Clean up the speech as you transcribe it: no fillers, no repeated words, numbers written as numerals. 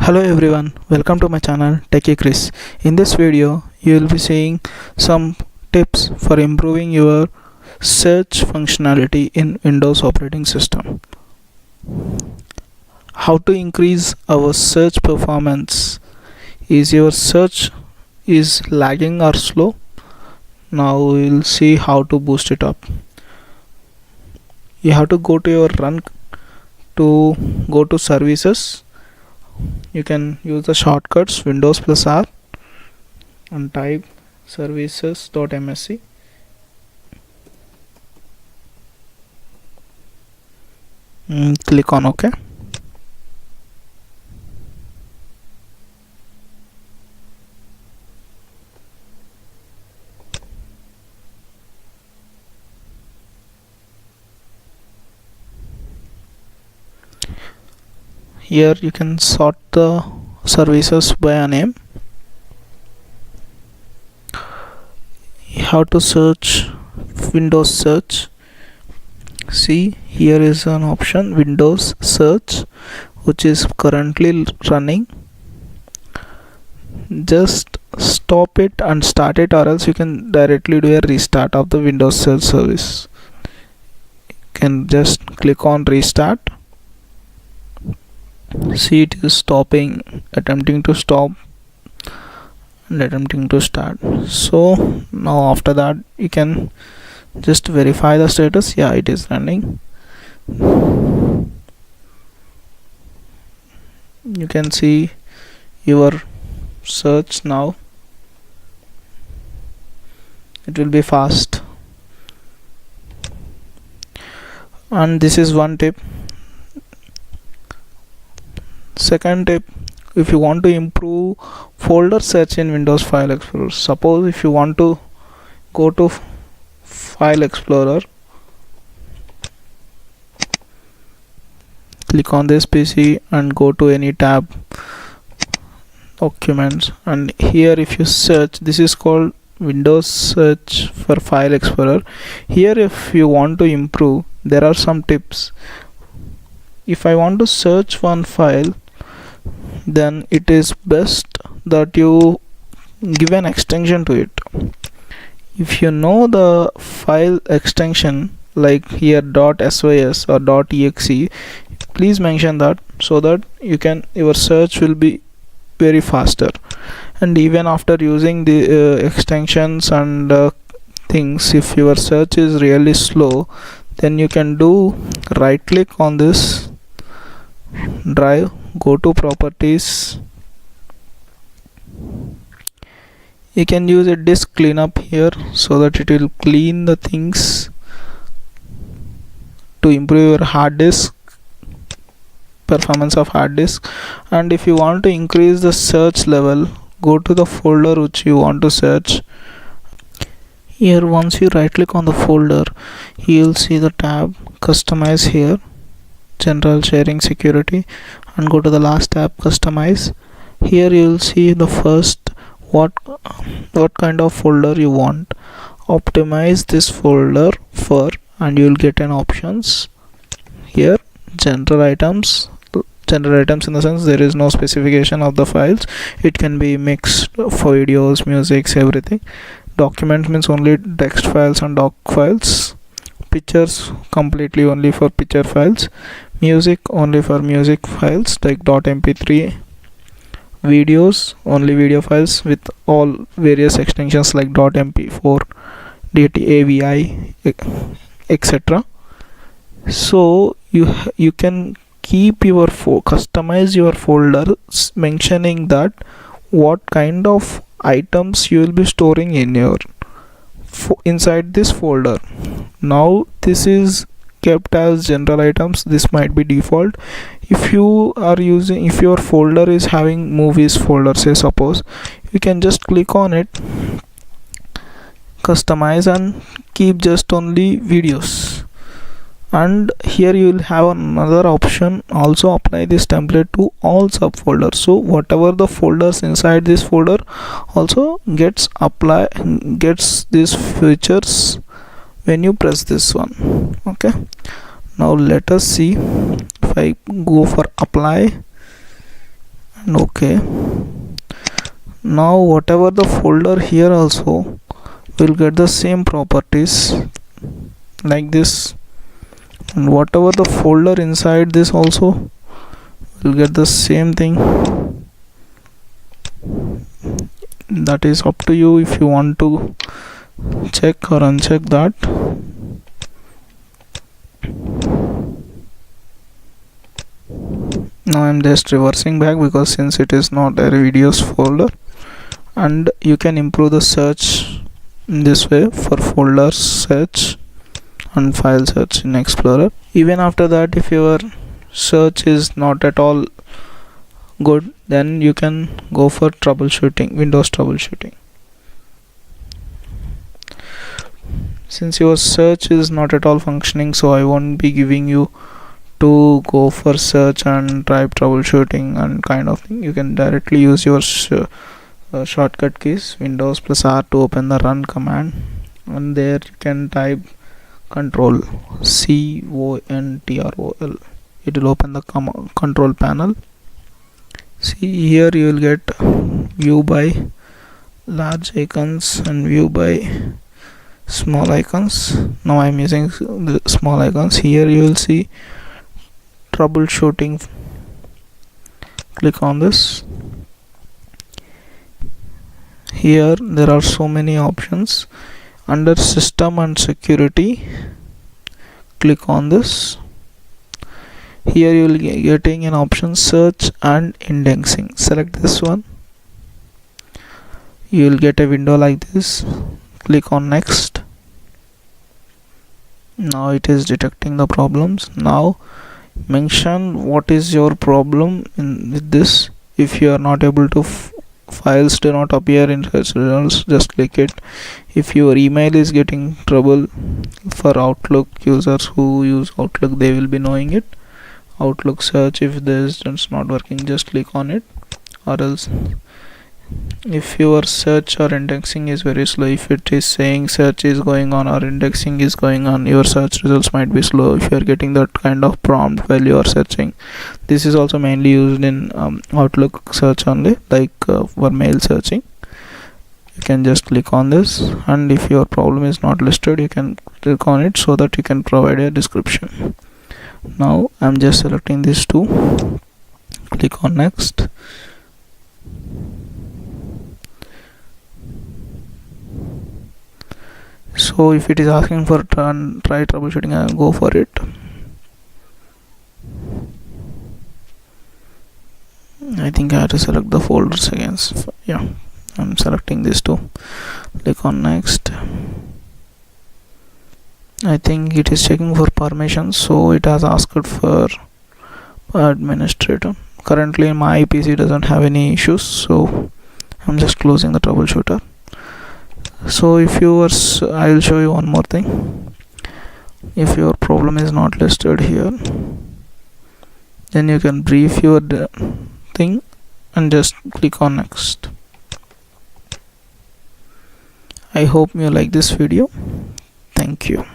Hello everyone, welcome to my channel Techie Chris. In this video, you will be seeing some tips for improving your search functionality in Windows operating system. How to increase our search performance. Is your search is lagging or slow? Now we will see how to boost it up. You have to go to your run to go to services. You can use the shortcuts Windows plus R and type services.msc. Click on OK. Here you can sort the services by a name. You have to search Windows search. See, here is an option Windows search which is currently running. Just stop it and start it, or else you can directly do a restart of the Windows search service. You can just click on restart. See, it is stopping, attempting to stop and attempting to start. So now after that you can just verify the status. Yeah, it is running. You can see your search now. It will be fast. And this is one tip. Second tip, if you want to improve folder search in Windows File Explorer, suppose if you want to go to File Explorer, click on this PC and go to any tab, documents, and here if you search, this is called Windows search for File Explorer. Here if you want to improve, there are some tips. If I want to search one file, then it is best that you give an extension to it. If you know the file extension, like here .sys or .exe, please mention that, so that your search will be very faster. And even after using the extensions and things, if your search is really slow, then you can do right click on this drive, go to properties. You can use a disk cleanup here, so that it will clean the things to improve your hard disk performance of hard disk. And if you want to increase the search level, go to the folder which you want to search. Here once you right click on the folder, you will see the tab customize here, general sharing security, and go to the last tab customize. Here you will see the first what kind of folder you want. Optimize this folder for, and you will get an options here, general items in the sense there is no specification of the files. It can be mixed for videos, music, everything. Document means only text files and doc files. Pictures completely only for picture files. Music only for music files like .mp3. Videos only video files with all various extensions like .mp4, .avi, etc. So you can keep your customize your folder mentioning that what kind of items you will be storing in your inside this folder. Now this is kept as general items. This might be default. If you are using, if your folder is having movies folder, say suppose, you can just click on it, customize, and keep just only videos. And here you will have another option, also apply this template to all subfolders. So whatever the folders inside this folder also gets these features when you press this one. Okay, now let us see. If I go for apply and OK. Now whatever the folder here also will get the same properties like this, and whatever the folder inside this also will get the same thing. That is up to you if you want to check or uncheck that. Now I'm just reversing back because since it is not a videos folder, and you can improve the search in this way for folder search and file search in Explorer. Even after that, if your search is not at all good, then you can go for troubleshooting, Windows troubleshooting. Since your search is not at all functioning, so I won't be giving you to go for search and type troubleshooting and kind of thing. You can directly use your shortcut keys Windows plus R to open the run command, and there you can type control CONTROL. It will open the control panel. See, here you will get view by large icons and view by small icons. Now I am using the small icons. Here you will see troubleshooting. Click on this. Here there are so many options. Under system and security, click on this. Here you will be getting an option search and indexing. Select this one. You will get a window like this. Click on next. Now it is detecting the problems. Now mention what is your problem with this. If you are not able to files do not appear in search results, just click it. If your email is getting trouble, for Outlook users who use Outlook, they will be knowing it. Outlook search, if this is not working, just click on it. Or else if your search or indexing is very slow, if it is saying search is going on or indexing is going on, your search results might be slow if you are getting that kind of prompt while you are searching. This is also mainly used in Outlook search only, like for mail searching. You can just click on this, and if your problem is not listed, you can click on it so that you can provide a description. Now I'm just selecting these two. Click on next. So if it is asking for try troubleshooting, I'll go for it. I think I have to select the folders again. Yeah, I'm selecting these two. Click on next. I think it is checking for permission, so it has asked for administrator. Currently my PC doesn't have any issues, so I'm just closing the troubleshooter. So if you were, I'll show you one more thing. If your problem is not listed here, then you can brief your thing and just click on next. I hope you like this video. Thank you.